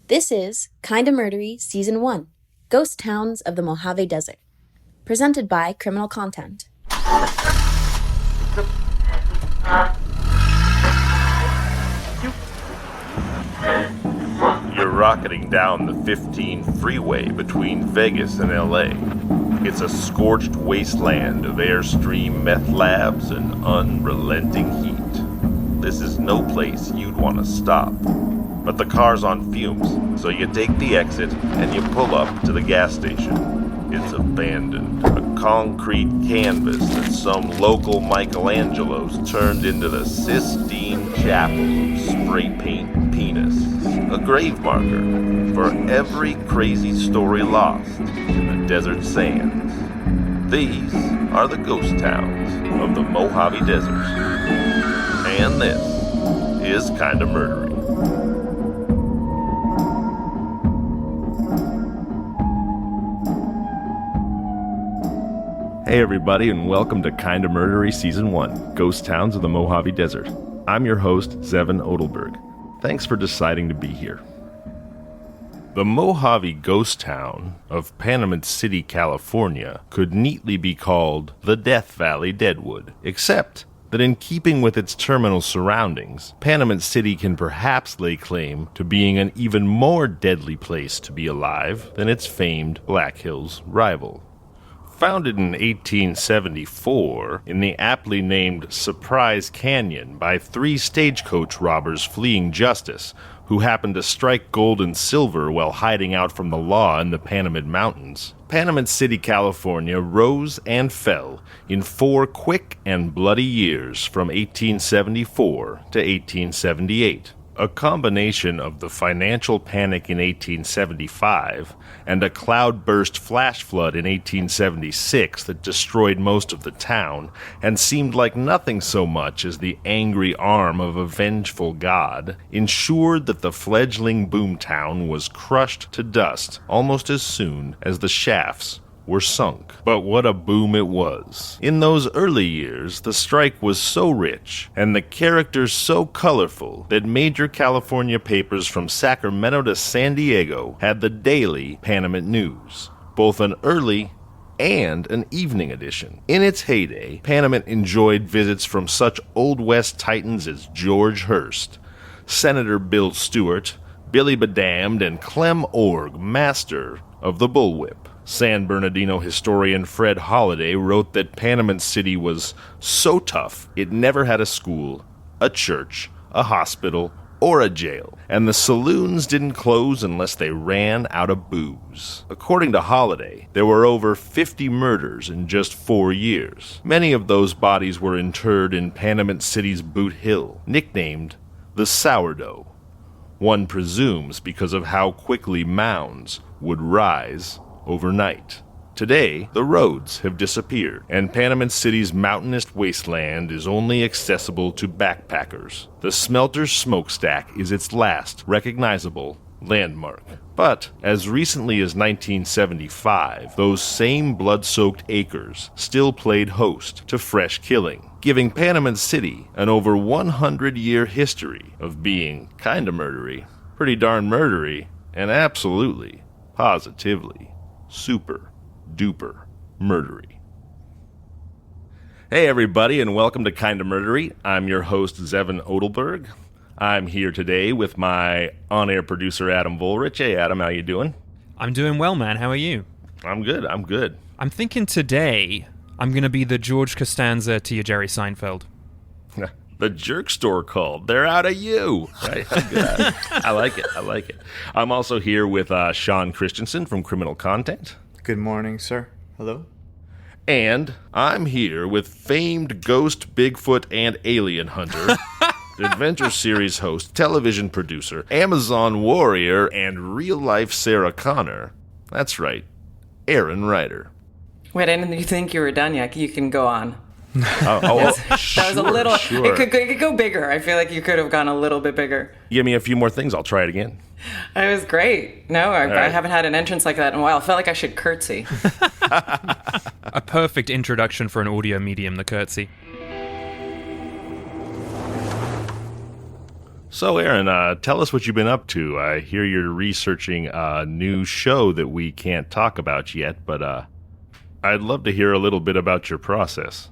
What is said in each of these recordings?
This is Kinda Murdery Season 1, Ghost Towns of the Mojave Desert, presented by Criminal Content. You're rocketing down the 15 freeway between Vegas and LA. It's a scorched wasteland of Airstream meth labs and unrelenting heat. This is no place you'd want to stop. But the car's on fumes, so you take the exit and you pull up to the gas station. It's abandoned, a concrete canvas that some local Michelangelos turned into the Sistine Chapel of spray paint penis. A grave marker for every crazy story lost in the desert sands. These are the ghost towns of the Mojave Desert. And this is Kinda Murdery. Hey everybody, and welcome to Kinda Murdery Season 1, Ghost Towns of the Mojave Desert. I'm your host, Zevon Odelberg. Thanks for deciding to be here. The Mojave ghost town of Panamint City, California, could neatly be called the Death Valley Deadwood, except that in keeping with its terminal surroundings, Panamint City can perhaps lay claim to being an even more deadly place to be alive than its famed Black Hills rival. Founded in 1874 in the aptly named Surprise Canyon by 3 stagecoach robbers fleeing justice who happened to strike gold and silver while hiding out from the law in the Panamint Mountains, Panamint City, California rose and fell in 4 quick and bloody years from 1874 to 1878. A combination of the financial panic in 1875 and a cloudburst flash flood in 1876 that destroyed most of the town and seemed like nothing so much as the angry arm of a vengeful god ensured that the fledgling boomtown was crushed to dust almost as soon as the shafts were sunk. But what a boom it was. In those early years, the strike was so rich and the characters so colorful that major California papers from Sacramento to San Diego had the daily Panamint News, both an early and an evening edition. In its heyday, Panamint enjoyed visits from such Old West titans as George Hearst, Senator Bill Stewart, Billy Bedamned, and Clem Org, master of the bullwhip. San Bernardino historian Fred Holliday wrote that Panamint City was so tough it never had a school, a church, a hospital, or a jail, and the saloons didn't close unless they ran out of booze. According to Holliday, there were over 50 murders in just 4 years. Many of those bodies were interred in Panamint City's Boot Hill, nicknamed the Sourdough. One presumes because of how quickly mounds would rise overnight. Today, the roads have disappeared, and Panamint City's mountainous wasteland is only accessible to backpackers. The smelter's smokestack is its last recognizable landmark. But as recently as 1975, those same blood-soaked acres still played host to fresh killing, giving Panamint City an over 100-year history of being kinda murdery, pretty darn murdery, and absolutely, positively, super duper murdery. Hey everybody, and welcome to Kinda Murdery. I'm your host, Zevon Odelberg. I'm here today with my on-air producer, Adam Volrich. Hey Adam, how you doing? I'm doing well, man. How are you? I'm good. I'm thinking today I'm going to be the George Costanza to your Jerry Seinfeld. The jerk store called. They're out of you. I like it. I'm also here with Sean Christensen from Criminal Content. Good morning, sir. Hello. And I'm here with famed ghost, Bigfoot, and alien hunter, Adventure Series host, television producer, Amazon warrior, and real-life Sarah Connor. That's right, Erin Ryder. Wait, I didn't think you were done yet. You can go on. That was a little. Sure. It could go bigger. I feel like you could have gone a little bit bigger. Give me a few more things. I'll try it again. It was great. No, I haven't had an entrance like that in a while. I felt like I should curtsy. A perfect introduction for an audio medium, the curtsy. So, Erin, tell us what you've been up to. I hear you're researching a new show that we can't talk about yet, but I'd love to hear a little bit about your process.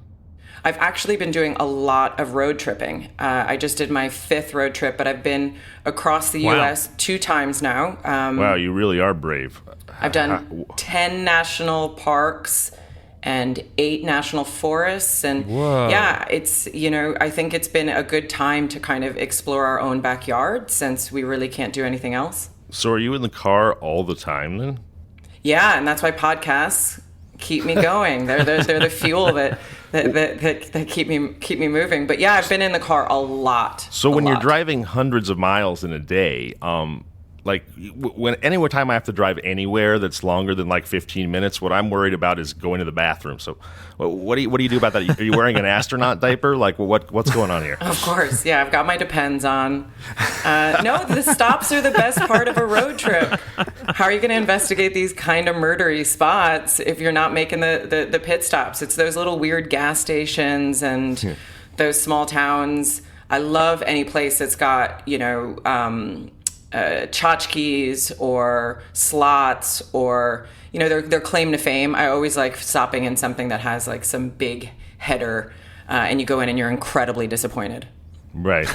I've actually been doing a lot of road tripping. I just did my 5th road trip, but I've been across the U.S. 2 times now. Wow, you really are brave. I've done 10 national parks and 8 national forests. And yeah, it's, I think it's been a good time to kind of explore our own backyard since we really can't do anything else. So are you in the car all the time then? Yeah, and that's why podcasts keep me going. They're the fuel that keep me moving. But yeah, I've been in the car a lot. So when you're driving hundreds of miles in a day, any time I have to drive anywhere that's longer than like 15 minutes, what I'm worried about is going to the bathroom. So what do you do about that? Are you wearing an astronaut diaper? Like what's going on here? Of course. Yeah, I've got my Depends on. No, the stops are the best part of a road trip. How are you going to investigate these kind of murdery spots if you're not making the pit stops? It's those little weird gas stations and those small towns. I love any place that's got, tchotchkes or slots or, their claim to fame. I always like stopping in something that has like some big header and you go in and you're incredibly disappointed. Right.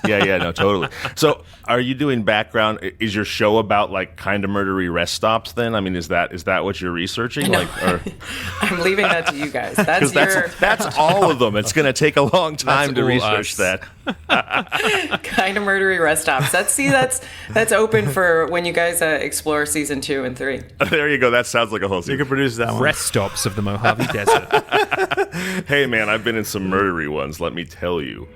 Yeah, no, totally. So are you doing background? Is your show about like Kinda Murdery rest stops then? I mean, is that what you're researching? I'm leaving that to you guys. That's all of them. It's going to take a long time to research that. Kinda Murdery rest stops. That's open for when you guys explore season 2 and 3. There you go. That sounds like a whole season. You can produce that one. Rest stops of the Mojave Desert. Hey, man, I've been in some murdery ones, let me tell you.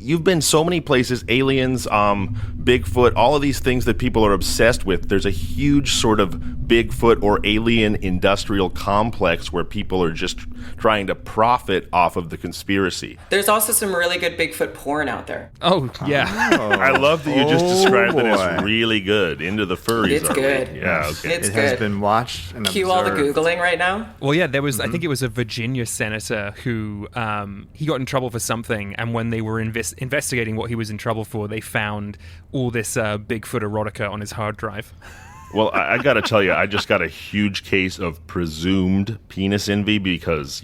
You've been so many places, aliens, Bigfoot, all of these things that people are obsessed with. There's a huge sort of Bigfoot or alien industrial complex where people are just trying to profit off of the conspiracy. There's also some really good Bigfoot porn out there. Oh, yeah. Oh. I love that you just described it as really good. Into the furries. It's good. Yeah, okay. It's it good. has been watched and Cue observed. all the Googling right now. Well, yeah, there was. I think it was a Virginia senator who he got in trouble for something, and when they were investigating what he was in trouble for, they found all this Bigfoot erotica on his hard drive. Well, I got to tell you, I just got a huge case of presumed penis envy because,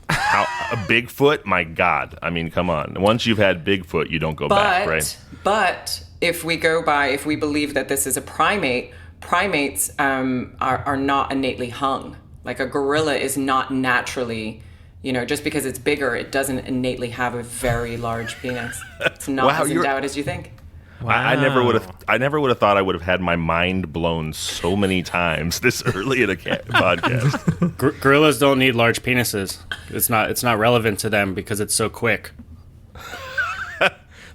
how a Bigfoot, my God. I mean, come on. Once you've had Bigfoot, you don't go back, right? But if we believe that this is a primate, primates are not innately hung. Like a gorilla is not naturally, just because it's bigger, it doesn't innately have a very large penis. It's not as endowed as you think. Wow. I never would have thought I would have had my mind blown so many times this early in a podcast. Gorillas don't need large penises. It's not relevant to them because it's so quick.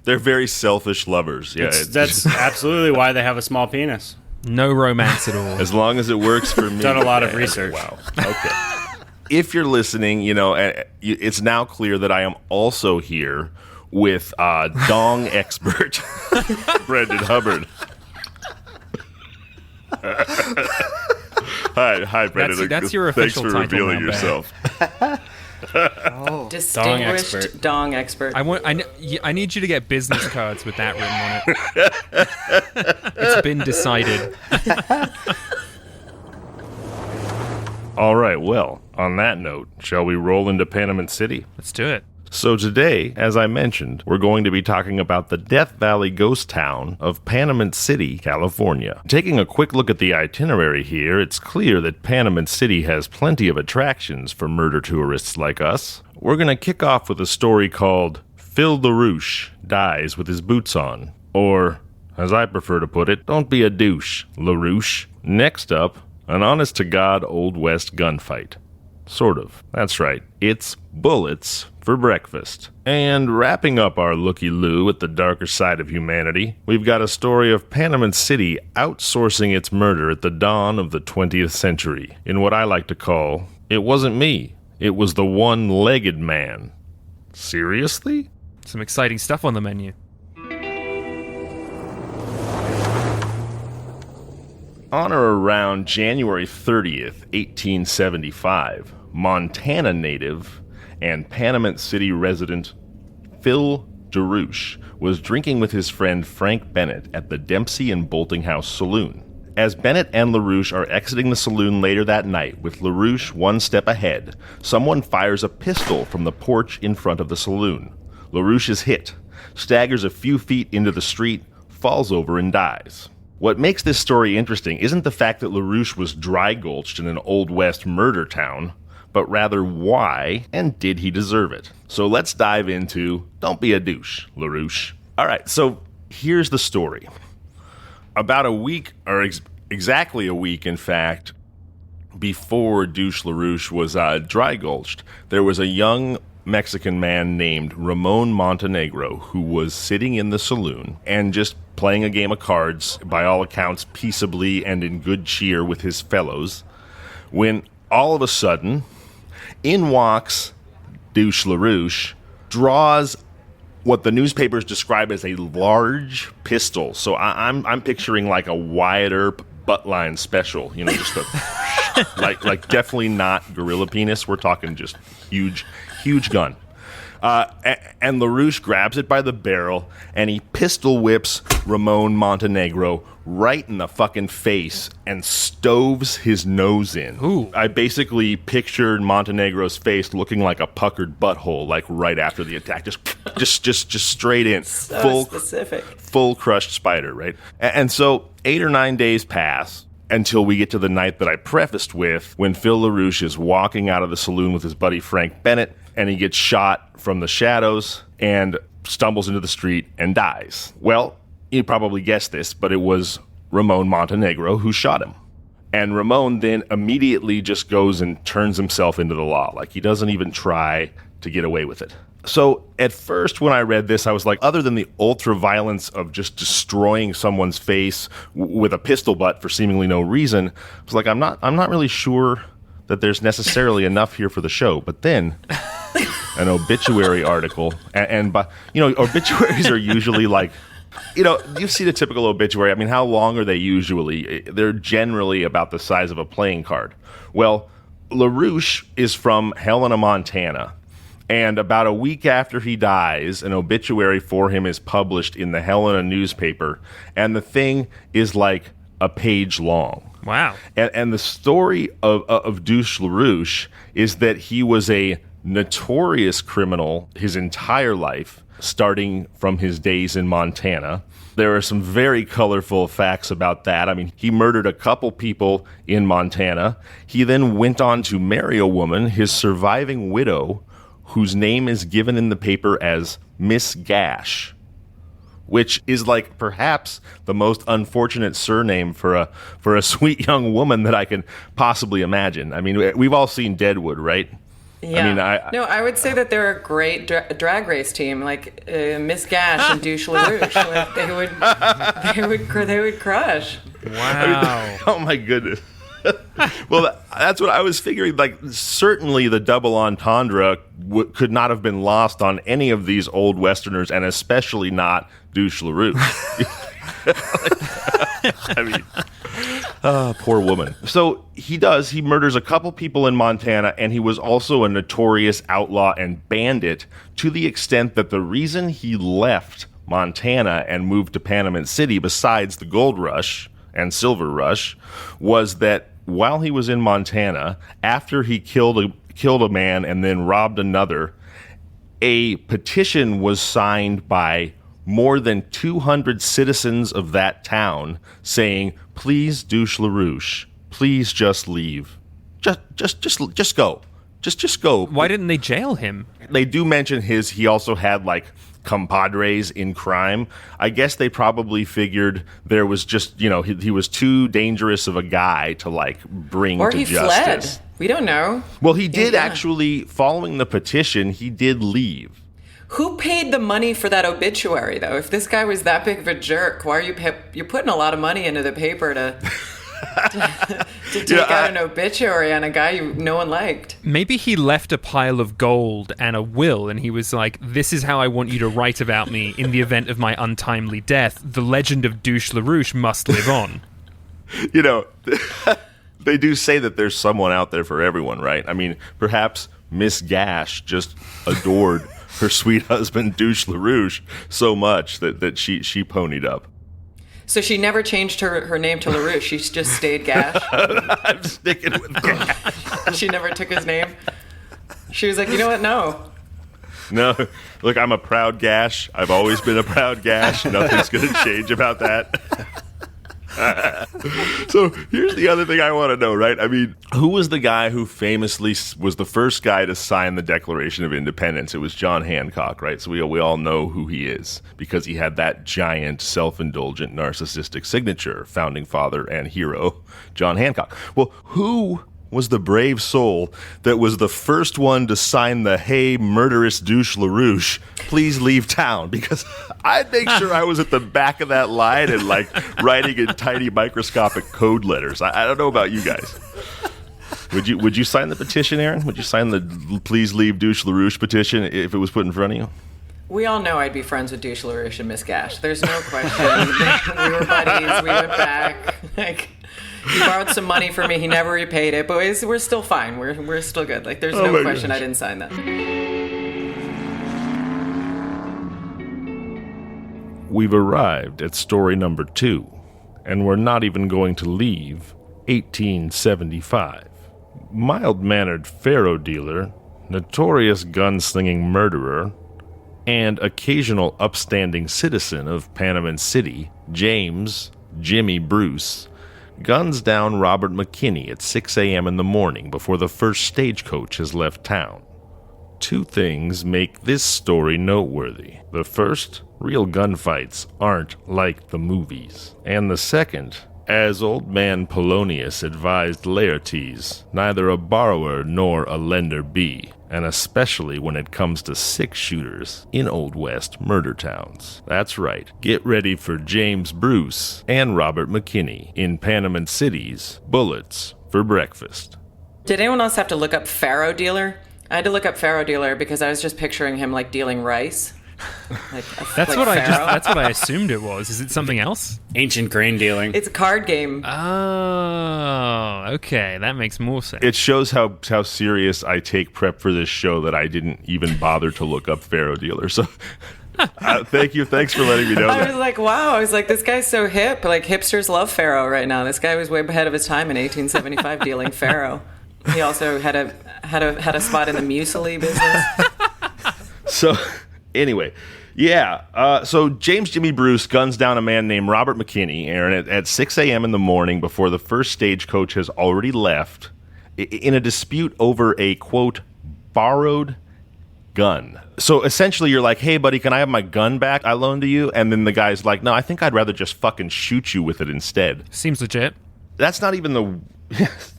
They're very selfish lovers. Yeah, that's absolutely why they have a small penis. No romance at all. As long as it works for me. Done a lot of research. Wow. Okay. If you're listening, it's now clear that I am also here with dong expert Brendan Hubbard. Hi, Brendan. That's your official title. Thanks for revealing now, yourself. Distinguished dong expert. I need you to get business cards with that written on it. It's been decided. All right, well, on that note, shall we roll into Panamint City? Let's do it. So today, as I mentioned, we're going to be talking about the Death Valley ghost town of Panamint City, California. Taking a quick look at the itinerary here, it's clear that Panamint City has plenty of attractions for murder tourists like us. We're going to kick off with a story called Phil LaRouche Dies with His Boots On. Or, as I prefer to put it, don't be a douche, LaRouche. Next up, an honest-to-God Old West gunfight. Sort of. That's right. It's bullets for breakfast. And wrapping up our looky-loo at the darker side of humanity, we've got a story of Panamint City outsourcing its murder at the dawn of the 20th century in what I like to call, it wasn't me, it was the one-legged man. Seriously? Some exciting stuff on the menu. On or around January 30th, 1875, Montana native and Panamint City resident Phil DeRouche was drinking with his friend Frank Bennett at the Dempsey and Bolting House Saloon. As Bennett and LaRouche are exiting the saloon later that night, with LaRouche one step ahead, someone fires a pistol from the porch in front of the saloon. LaRouche is hit, staggers a few feet into the street, falls over and dies. What makes this story interesting isn't the fact that LaRouche was dry-gulched in an Old West murder town, but rather why, and did he deserve it? So let's dive into Don't Be a Douche, LaRouche. All right, so here's the story. About a week, or exactly a week, in fact, before Douche LaRouche was dry-gulched, there was a young Mexican man named Ramon Montenegro who was sitting in the saloon and just playing a game of cards, by all accounts, peaceably and in good cheer with his fellows, when all of a sudden, in walks Douche LaRouche, draws what the newspapers describe as a large pistol. So I'm picturing like a Wyatt Earp buttline special, you know, just a like definitely not gorilla penis. We're talking just huge gun. And LaRouche grabs it by the barrel and he pistol whips Ramon Montenegro right in the fucking face and stoves his nose in. Ooh. I basically pictured Montenegro's face looking like a puckered butthole, like right after the attack, just straight in, So specific, full crushed spider, right? And so 8 or 9 days pass until we get to the night that I prefaced with, when Phil LaRouche is walking out of the saloon with his buddy Frank Bennett, and he gets shot from the shadows and stumbles into the street and dies. Well, you probably guessed this, but it was Ramon Montenegro who shot him. And Ramon then immediately just goes and turns himself into the law. Like, he doesn't even try to get away with it. So at first when I read this, I was like, other than the ultra violence of just destroying someone's face with a pistol butt for seemingly no reason, I was like, I'm not really sure that there's necessarily enough here for the show. But then an obituary article, and obituaries are usually like, you see the typical obituary. I mean, how long are they usually? They're generally about the size of a playing card. Well, LaRouche is from Helena, Montana. And about a week after he dies, an obituary for him is published in the Helena newspaper. And the thing is like a page long. Wow. And the story of Douche LaRouche is that he was a notorious criminal his entire life, starting from his days in Montana. There are some very colorful facts about that. I mean, he murdered a couple people in Montana. He then went on to marry a woman, his surviving widow, whose name is given in the paper as Miss Gash, which is like perhaps the most unfortunate surname for a sweet young woman that I can possibly imagine. I mean, we've all seen Deadwood, right? Yeah. I mean, I would say that they're a great drag race team, like Miss Gash and Douche LaRouche. Like, they would crush. Wow. Oh my goodness. Well, that's what I was figuring. Like, certainly the double entendre could not have been lost on any of these old Westerners, and especially not Douche LaRouche. I mean, poor woman. So he murders a couple people in Montana, and he was also a notorious outlaw and bandit, to the extent that the reason he left Montana and moved to Panamint City, besides the gold rush and silver rush, was that while he was in Montana, after he killed a man and then robbed another, a petition was signed by more than 200 citizens of that town saying, "Please, Douche LaRouche, please just leave. Just go. Just go." Why didn't they jail him? They do mention he also had like compadres in crime. I guess they probably figured there was just, he was too dangerous of a guy to like bring or to he justice. fled. We don't know. Well, he did Yeah. actually, following the petition, he did leave. Who paid the money for that obituary, though? If this guy was that big of a jerk, why are you're putting a lot of money into the paper to take out an obituary on a guy no one liked? Maybe he left a pile of gold and a will, and he was like, "This is how I want you to write about me in the event of my untimely death. The legend of Douche LaRouche must live on." They do say that there's someone out there for everyone, right? I mean, perhaps Miss Gash just adored her sweet husband, Douche LaRouche, so much that she ponied up. So she never changed her name to LaRouche. She just stayed Gash. I'm sticking with Gash. She never took his name. She was like, you know what? No, look, I'm a proud Gash. I've always been a proud Gash. Nothing's going to change about that. So here's the other thing I want to know, right? I mean, who was the guy who famously was the first guy to sign the Declaration of Independence? It was John Hancock, right? So we all know who he is because he had that giant, self-indulgent, narcissistic signature, founding father and hero, John Hancock. Well, who was the brave soul that was the first one to sign the "Hey, murderous Douche LaRouche, please leave town"? Because I'd make sure I was at the back of that line and like writing in tiny microscopic code letters. I don't know about you guys. Would you sign the petition, Erin? Would you sign the "Please leave Douche LaRouche" petition if it was put in front of you? We all know I'd be friends with Douche LaRouche and Miss Gash. There's no question. We were buddies. We went back. Like, he borrowed some money from me. He never repaid it, but we're still fine. We're still good. Like, there's no question I didn't sign that. We've arrived at story number 2, and we're not even going to leave 1875. Mild-mannered faro dealer, notorious gunslinging murderer, and occasional upstanding citizen of Panamint City, James Jimmy Bruce, guns down Robert McKinney at 6 a.m. in the morning before the first stagecoach has left town. 2 things make this story noteworthy. The first, real gunfights aren't like the movies. And the second, as old man Polonius advised Laertes, neither a borrower nor a lender be, and especially when it comes to 6-shooters in Old West murder towns. That's right, get ready for James Bruce and Robert McKinney in Panamint City's Bullets for Breakfast. Did anyone else have to look up faro dealer? I had to look up faro dealer because I was just picturing him like dealing rice. That's what I assumed it was. Is it something else? Ancient grain dealing. It's a card game. Oh, okay. That makes more sense. It shows how serious I take prep for this show that I didn't even bother to look up faro dealer. So thank you. Thanks for letting me know that. I was like, wow. I was like, this guy's so hip. Like, hipsters love faro right now. This guy was way ahead of his time in 1875 dealing faro. He also had a spot in the muesli business. So anyway, yeah. So James Jimmy Bruce guns down a man named Robert McKinney, Aaron, at 6 a.m. in the morning before the first stagecoach has already left in a dispute over a, quote, borrowed gun. So essentially you're like, hey, buddy, can I have my gun back I loaned to you? And then the guy's like, no, I think I'd rather just fucking shoot you with it instead. Seems legit. That's not even the...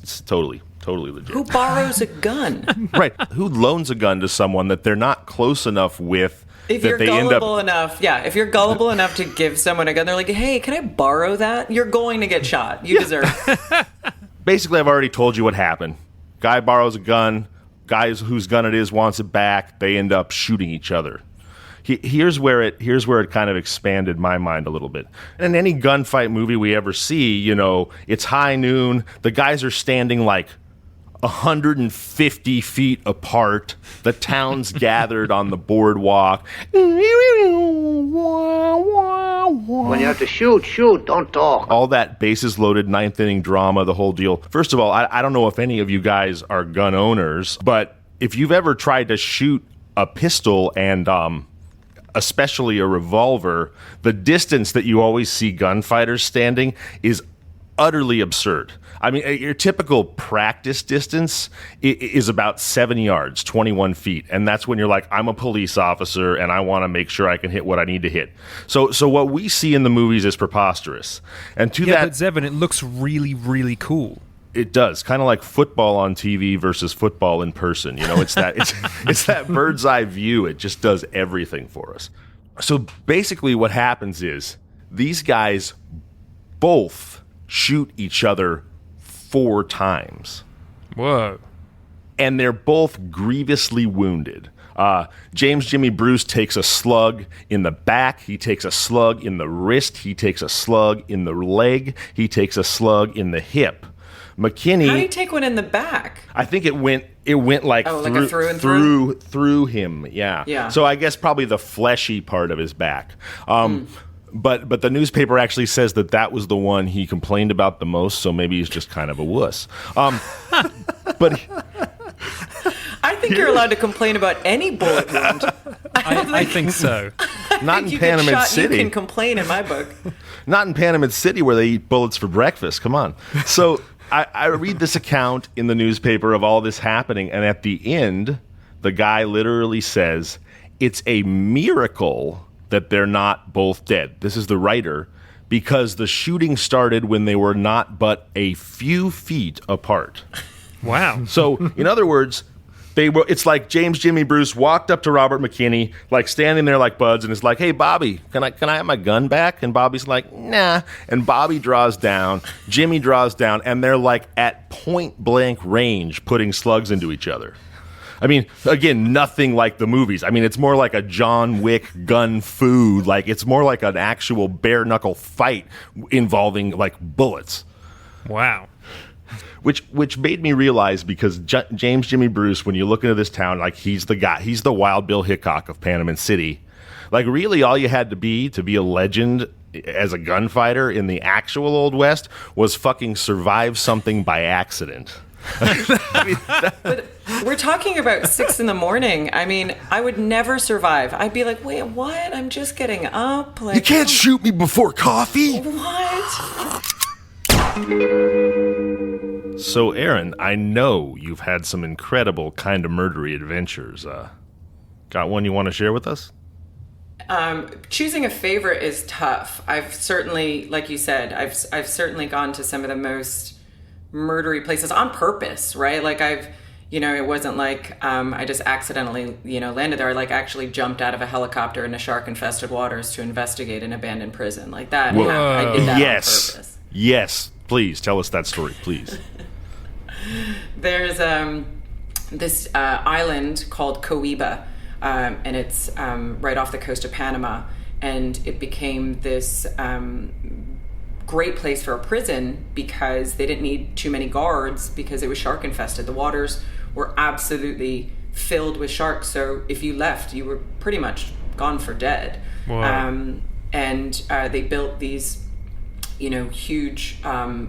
It's totally legit. Who borrows a gun? Right. Who loans a gun to someone that they're not close enough with? If you're gullible enough to give someone a gun, they're like, hey, can I borrow that? You're going to get shot. You deserve it. Basically, I've already told you what happened. Guy borrows a gun. Guy whose gun it is wants it back. They end up shooting each other. Here's where it kind of expanded my mind a little bit. In any gunfight movie we ever see, you know, it's high noon. The guys are standing like 150 feet apart. The town's gathered on the boardwalk. When you have to shoot, don't talk. All that bases loaded ninth inning drama, the whole deal. First of all, I don't know if any of you guys are gun owners, but if you've ever tried to shoot a pistol and especially a revolver, the distance that you always see gunfighters standing is utterly absurd. I mean, your typical practice distance is about 7 yards, 21 feet. And that's when you're like, I'm a police officer and I want to make sure I can hit what I need to hit. So what we see in the movies is preposterous. And but Zevon, it looks really, really cool. It does, kind of like football on TV versus football in person. You know, it's that it's that bird's eye view. It just does everything for us. So basically, what happens is these guys both shoot each other 4 times. Whoa! And they're both grievously wounded. James Jimmy Bruce takes a slug in the back. He takes a slug in the wrist. He takes a slug in the leg. He takes a slug in the hip. McKinney. How do you take one in the back? I think it went like, like a through and through him. Yeah. Yeah. So I guess probably the fleshy part of his back. But the newspaper actually says that was the one he complained about the most. So maybe he's just kind of a wuss. But I think you're allowed to complain about any bullet wound. I think so. Not in Panamint City. You can complain in my book. Not in Panamint City where they eat bullets for breakfast. Come on. So I read this account in the newspaper of all this happening, and at the end, the guy literally says, it's a miracle that they're not both dead. This is the writer, because the shooting started when they were not but a few feet apart. Wow. So, in other words, it's like James Jimmy Bruce walked up to Robert McKinney, like standing there like buds, and is like, "Hey, Bobby, can I have my gun back?" And Bobby's like, "Nah." And Bobby draws down, Jimmy draws down, and they're like at point blank range, putting slugs into each other. I mean, again, nothing like the movies. I mean, it's more like a John Wick gun fu. Like it's more like an actual bare knuckle fight involving like bullets. Wow. Which made me realize, because James Jimmy Bruce, when you look into this town, like he's the guy, he's the Wild Bill Hickok of Panamint City. Like really all you had to be a legend as a gunfighter in the actual Old West was fucking survive something by accident. But we're talking about 6 a.m. I mean, I would never survive. I'd be like, wait, what? I'm just getting up. Like, you can't shoot me before coffee. What? So, Erin, I know you've had some incredible Kinda Murdery adventures. Got one you want to share with us? Choosing a favorite is tough. I've certainly, like you said, I've certainly gone to some of the most murdery places on purpose, right? Like it wasn't like I just accidentally, landed there. I like actually jumped out of a helicopter into shark-infested waters to investigate an abandoned prison. Like that. Whoa. I did that Yes. on purpose. Yes. Please tell us that story, please. There's this island called Coiba, and it's right off the coast of Panama, and it became this great place for a prison because they didn't need too many guards because it was shark infested. The waters were absolutely filled with sharks, so if you left, you were pretty much gone for dead. Wow. And they built these huge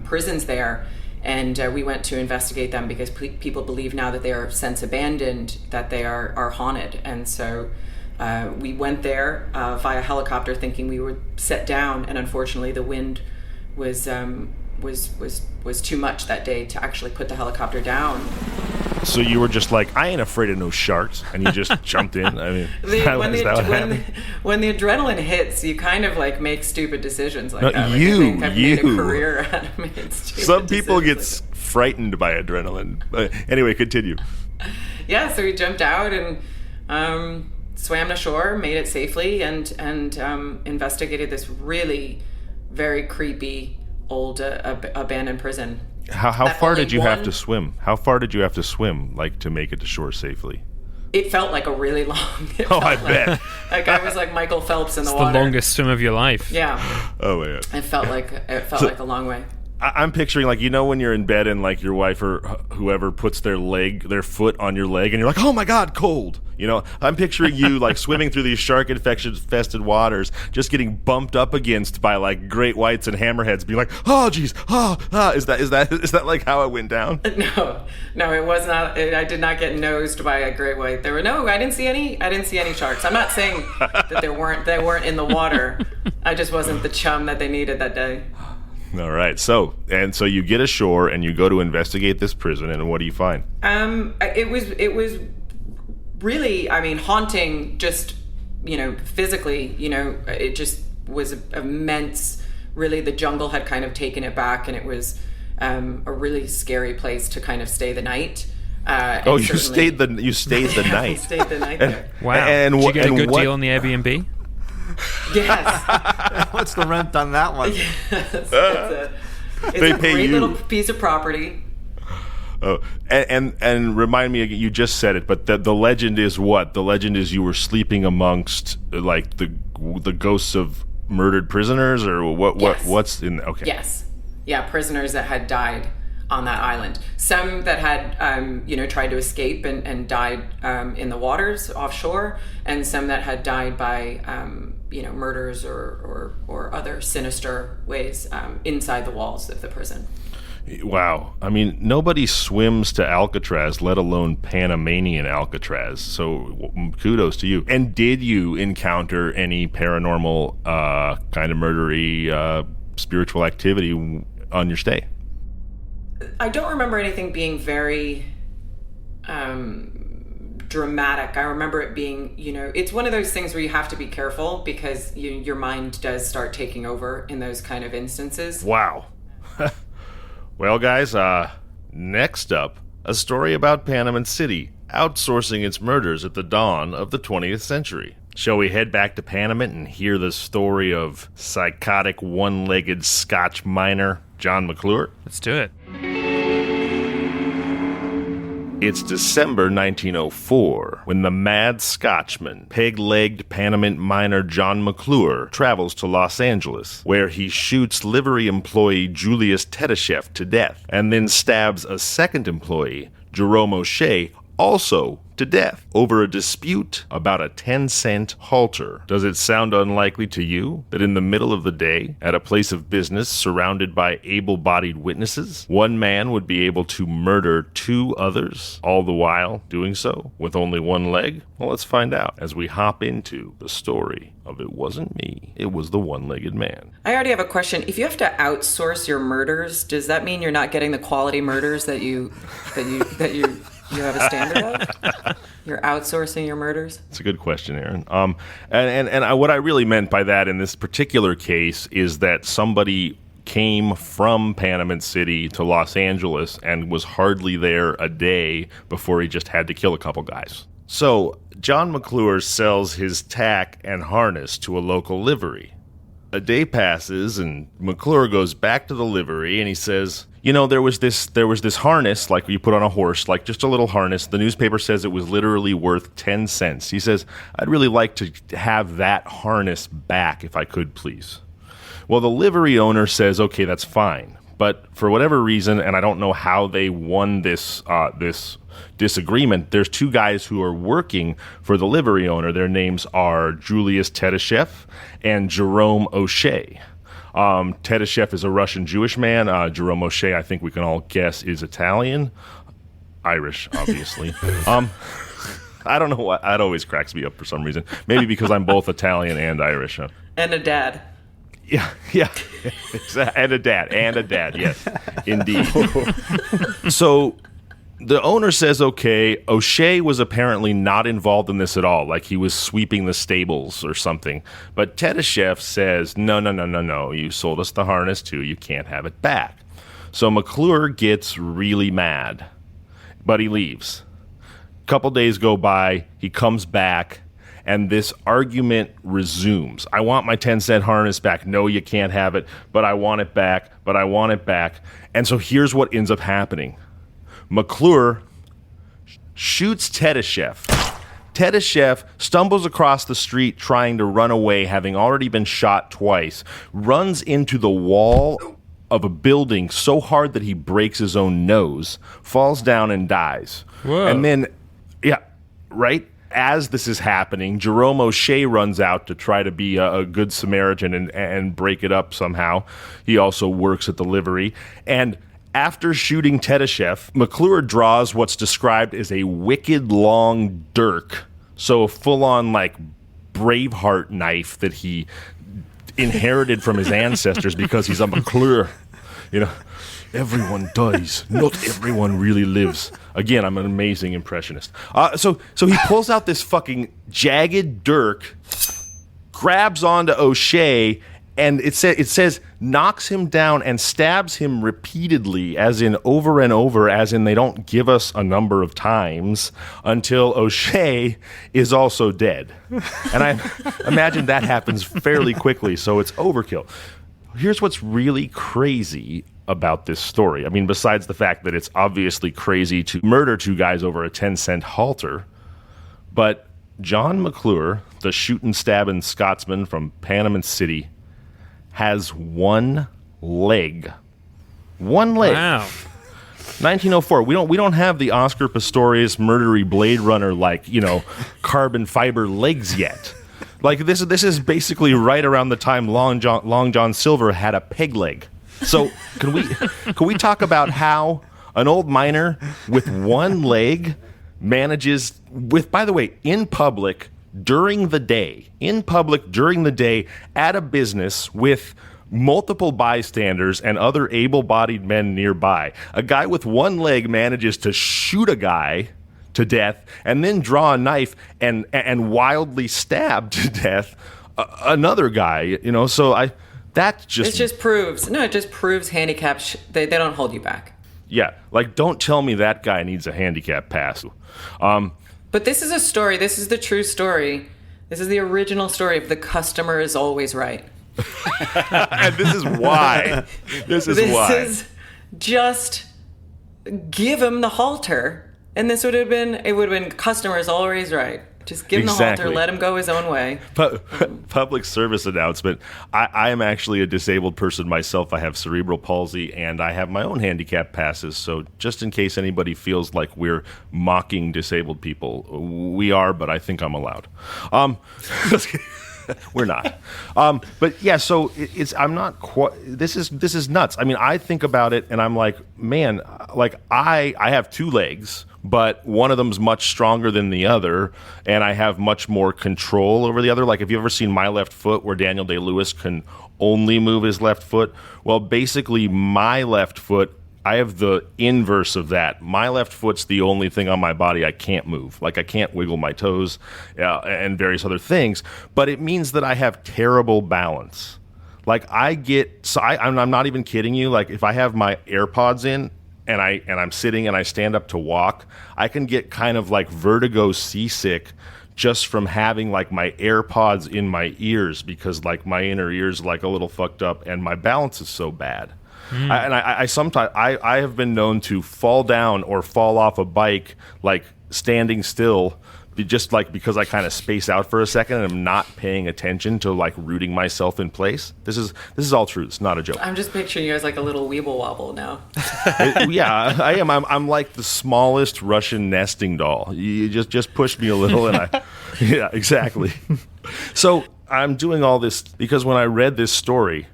prisons there, and we went to investigate them because people believe now that they are since abandoned, that they are haunted. And so we went there via helicopter thinking we would set down, and unfortunately the wind was too much that day to actually put the helicopter down. So you were just like, I ain't afraid of no sharks, and you just jumped in? I mean, when the adrenaline hits, you kind of like make stupid decisions like no, that. Like, I think I've made a career out of making stupid Some people get like frightened by adrenaline. Anyway, continue. Yeah, so we jumped out and swam to shore, made it safely, and investigated this really very creepy old abandoned prison. How far did you have to swim? How far did you have to swim, like, to make it to shore safely? It felt like a really long. I bet. Like I was like Michael Phelps in the water. The longest swim of your life. Yeah. Oh man. It felt like a long way. I'm picturing, like, when you're in bed and like your wife or whoever puts their foot on your leg and you're like, oh my God, cold. I'm picturing you like swimming through these shark infested waters, just getting bumped up against by like great whites and hammerheads, being like, oh geez, is that like how it went down? No, it was not. I did not get nosed by a great white. I didn't see any sharks. I'm not saying that they weren't in the water. I just wasn't the chum that they needed that day. All right. So you get ashore and you go to investigate this prison, and what do you find? It was really, haunting, just, physically, it just was immense. Really, the jungle had kind of taken it back, and it was a really scary place to kind of stay the night. You stayed the night. We stayed the night there. Wow. And did you get a good deal on the Airbnb? Yes. What's the rent on that one? Yes, it's They a pay great you. little piece of property. Oh, and remind me again, you just said it, but the legend is what? The legend is you were sleeping amongst like the ghosts of murdered prisoners, or what? Yes. What's in? Okay. Yes. Yeah, prisoners that had died. on that island. Some that had, tried to escape and died in the waters offshore, and some that had died by, murders or other sinister ways inside the walls of the prison. Wow. I mean, nobody swims to Alcatraz, let alone Panamanian Alcatraz. So kudos to you. And did you encounter any paranormal kind of murdery spiritual activity on your stay? I don't remember anything being very dramatic. I remember it being, it's one of those things where you have to be careful because your mind does start taking over in those kind of instances. Wow. Well, guys, next up, a story about Panamint City outsourcing its murders at the dawn of the 20th century. Shall we head back to Panamint and hear the story of psychotic one-legged Scotch miner John McClure? Let's do it. It's December 1904 when the mad Scotchman, peg-legged Panamint miner John McClure, travels to Los Angeles, where he shoots livery employee Julius Tedesheff to death, and then stabs a second employee, Jerome O'Shea, also to death over a dispute about a 10-cent halter. Does it sound unlikely to you that in the middle of the day, at a place of business surrounded by able-bodied witnesses, one man would be able to murder two others, all the while doing so with only one leg? Well, let's find out as we hop into the story of It Wasn't Me, It Was the One-Legged Man. I already have a question. If you have to outsource your murders, does that mean you're not getting the quality murders that you have a standard of? You're outsourcing your murders? It's a good question, Erin. What I really meant by that in this particular case is that somebody came from Panamint City to Los Angeles and was hardly there a day before he just had to kill a couple guys. So John McClure sells his tack and harness to a local livery. A day passes and McClure goes back to the livery and he says, there was this harness, like you put on a horse, like just a little harness. The newspaper says it was literally worth 10 cents. He says, I'd really like to have that harness back if I could, please. Well, the livery owner says, okay, that's fine. But for whatever reason, and I don't know how they won this disagreement, there's two guys who are working for the livery owner. Their names are Julius Tedesheff and Jerome O'Shea. Tedesheff is a Russian Jewish man. Jerome O'Shea, I think we can all guess, is Italian. Irish, obviously. I don't know why. That always cracks me up for some reason. Maybe because I'm both Italian and Irish. And a dad. Yeah. And a dad, yes, indeed. So the owner says, okay, O'Shea was apparently not involved in this at all, like he was sweeping the stables or something. But Tedesheff says, no, you sold us the harness too, you can't have it back. So McClure gets really mad, but he leaves. A couple days go by, he comes back, and this argument resumes. I want my 10-cent harness back. No, you can't have it, but I want it back, And so here's what ends up happening. McClure shoots Tedesheff. Tedesheff stumbles across the street trying to run away, having already been shot twice, runs into the wall of a building so hard that he breaks his own nose, falls down and dies. Whoa. And then, right? As this is happening, Jerome O'Shea runs out to try to be a good Samaritan and break it up somehow. He also works at the livery. And after shooting Tedesheff, McClure draws what's described as a wicked long dirk. So a full-on, Braveheart knife that he inherited from his ancestors because he's a McClure. Everyone dies. Not everyone really lives. Again, I'm an amazing impressionist. So he pulls out this fucking jagged dirk, grabs onto O'Shea, and it says knocks him down and stabs him repeatedly, as in over and over, as in they don't give us a number of times, until O'Shea is also dead. And I imagine that happens fairly quickly, so it's overkill. Here's what's really crazy about this story. I mean, besides the fact that it's obviously crazy to murder two guys over a 10-cent halter, but John McClure, the shootin' stabbin' Scotsman from Panamint City, has one leg. One leg. Wow. 1904. We don't have the Oscar Pistorius murdery Blade Runner carbon fiber legs yet. Like this is basically right around the time Long John Silver had a peg leg. So can we talk about how an old miner with one leg manages by the way, in public during the day at a business with multiple bystanders and other able-bodied men nearby. A guy with one leg manages to shoot a guy to death and then draw a knife and wildly stab to death another guy, so it just proves handicaps they don't hold you back. Yeah, like don't tell me that guy needs a handicap pass. But this is a story, this is the true story. This is the original story of the customer is always right. And this is why. This is just give him the halter, and it would have been customer is always right. Just give him the halter, let him go his own way. Public service announcement. I am actually a disabled person myself. I have cerebral palsy, and I have my own handicap passes. So just in case anybody feels like we're mocking disabled people, we are, but I think I'm allowed. We're not. But yeah, so I'm not quite, this is nuts. I mean, I think about it and I'm like, man, like I have two legs, but one of them's much stronger than the other, and I have much more control over the other. Like, have you ever seen My Left Foot, where Daniel Day-Lewis can only move his left foot? Well, basically, my left foot, I have the inverse of that. My left foot's the only thing on my body I can't move. Like, I can't wiggle my toes and various other things. But it means that I have terrible balance. Like, I'm not even kidding you. Like, if I have my AirPods in and I'm sitting and I stand up to walk, I can get kind of like vertigo seasick just from having like my AirPods in my ears, because like my inner ear's like a little fucked up and my balance is so bad. I sometimes have been known to fall down or fall off a bike like standing still, just like because I kind of space out for a second and I'm not paying attention to like rooting myself in place. This is all true. It's not a joke. I'm just picturing you as like a little weeble wobble now. Yeah, I am. I'm like the smallest Russian nesting doll. You just push me a little and yeah, exactly. So I'm doing all this because when I read this story,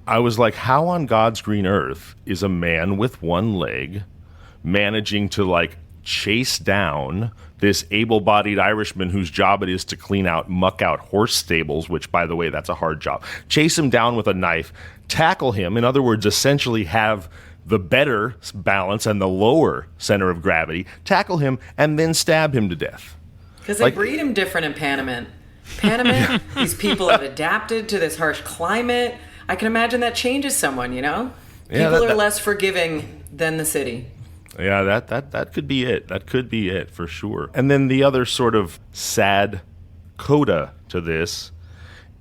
I was like, how on God's green earth is a man with one leg managing to like chase down this able-bodied Irishman whose job it is to muck out horse stables, which, by the way, that's a hard job. Chase him down with a knife, tackle him, in other words, essentially have the better balance and the lower center of gravity, tackle him, and then stab him to death. Because they breed him different in Panamint. These people have adapted to this harsh climate. I can imagine that changes someone, People are less forgiving than the city. Yeah, that could be it. That could be it for sure. And then the other sort of sad coda to this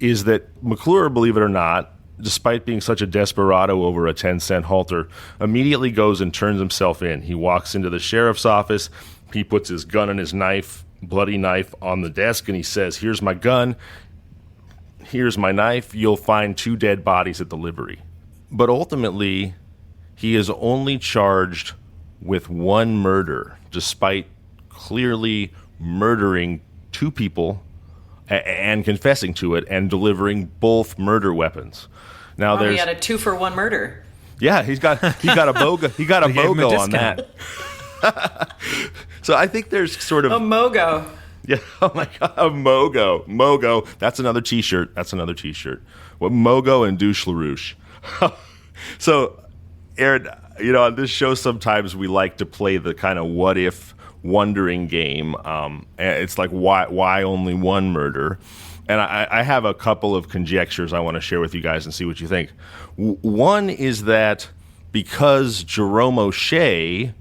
is that McClure, believe it or not, despite being such a desperado over a 10-cent halter, immediately goes and turns himself in. He walks into the sheriff's office. He puts his gun and his bloody knife, on the desk, and he says, "Here's my gun. Here's my knife. You'll find 2 dead bodies at the livery." But ultimately, he is only charged with 1 murder, despite clearly murdering 2 people and confessing to it and delivering both murder weapons. Now he had a 2-for-1 murder. Yeah, he got a BOGO on that. So I think there's sort of a MOGO. Yeah, oh my God, a MOGO. That's another T-shirt. What, MOGO and Douche LaRouche. So, Erin, on this show sometimes we like to play the kind of what-if wondering game. It's like, why only 1 murder? And I have a couple of conjectures I want to share with you guys and see what you think. One is that because Jerome O'Shea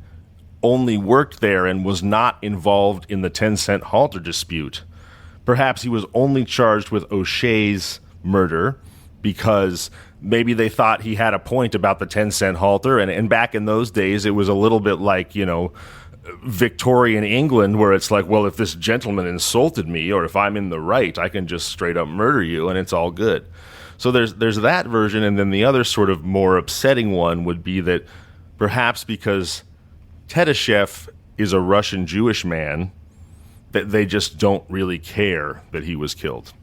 only worked there and was not involved in the 10-cent halter dispute, perhaps he was only charged with O'Shea's murder because maybe they thought he had a point about the 10-cent halter, and back in those days it was a little bit like, Victorian England, where it's like, well, if this gentleman insulted me or if I'm in the right, I can just straight up murder you and it's all good. So there's that version, and then the other sort of more upsetting one would be that perhaps because Tedeshev is a Russian Jewish man, that they just don't really care that he was killed.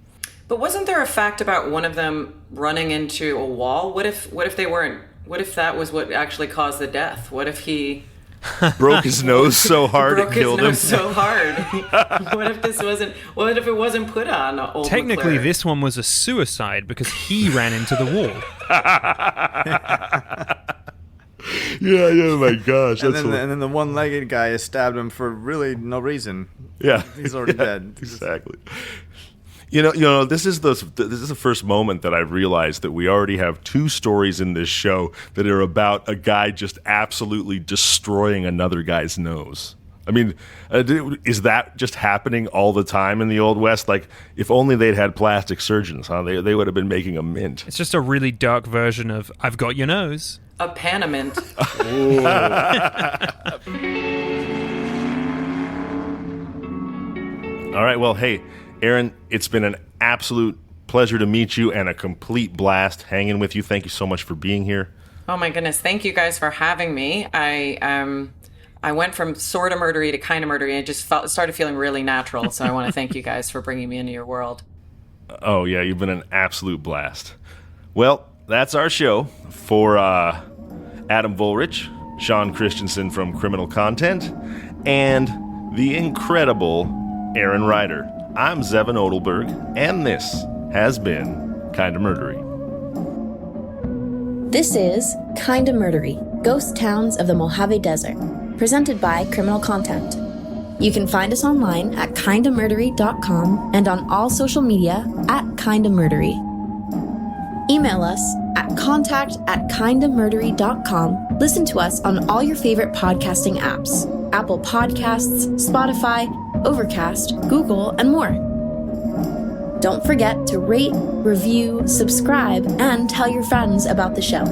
But wasn't there a fact about one of them running into a wall? What if they weren't? What if that was what actually caused the death? What if he broke his nose so hard it killed him? Broke his nose so hard. What if it wasn't put on old Technically, McClure? this one was a suicide because he ran into the wall. Yeah, my gosh. And then the one-legged guy stabbed him for really no reason. Yeah. He's already dead. Exactly. You know, this is the first moment that I've realized that we already have 2 stories in this show that are about a guy just absolutely destroying another guy's nose. I mean, is that just happening all the time in the Old West? Like, if only they'd had plastic surgeons, huh? They would have been making a mint. It's just a really dark version of I've got your nose. A Panamint. All right, well, hey, Erin, it's been an absolute pleasure to meet you and a complete blast hanging with you. Thank you so much for being here. Oh my goodness! Thank you guys for having me. I went from sort of murdery to kind of murdery, and it just started feeling really natural. So I want to thank you guys for bringing me into your world. Oh yeah, you've been an absolute blast. Well, that's our show for Adam Volrich, Sean Christensen from Criminal Content, and the incredible Erin Ryder. I'm Zevon Odelberg, and this has been Kinda Murdery. This is Kinda Murdery, Ghost Towns of the Mojave Desert, presented by Criminal Content. You can find us online at kindamurdery.com and on all social media at kindamurdery. Email us at contact@kindamurdery.com. Listen to us on all your favorite podcasting apps: Apple Podcasts, Spotify, Overcast, Google, and more. Don't forget to rate, review, subscribe, and tell your friends about the show.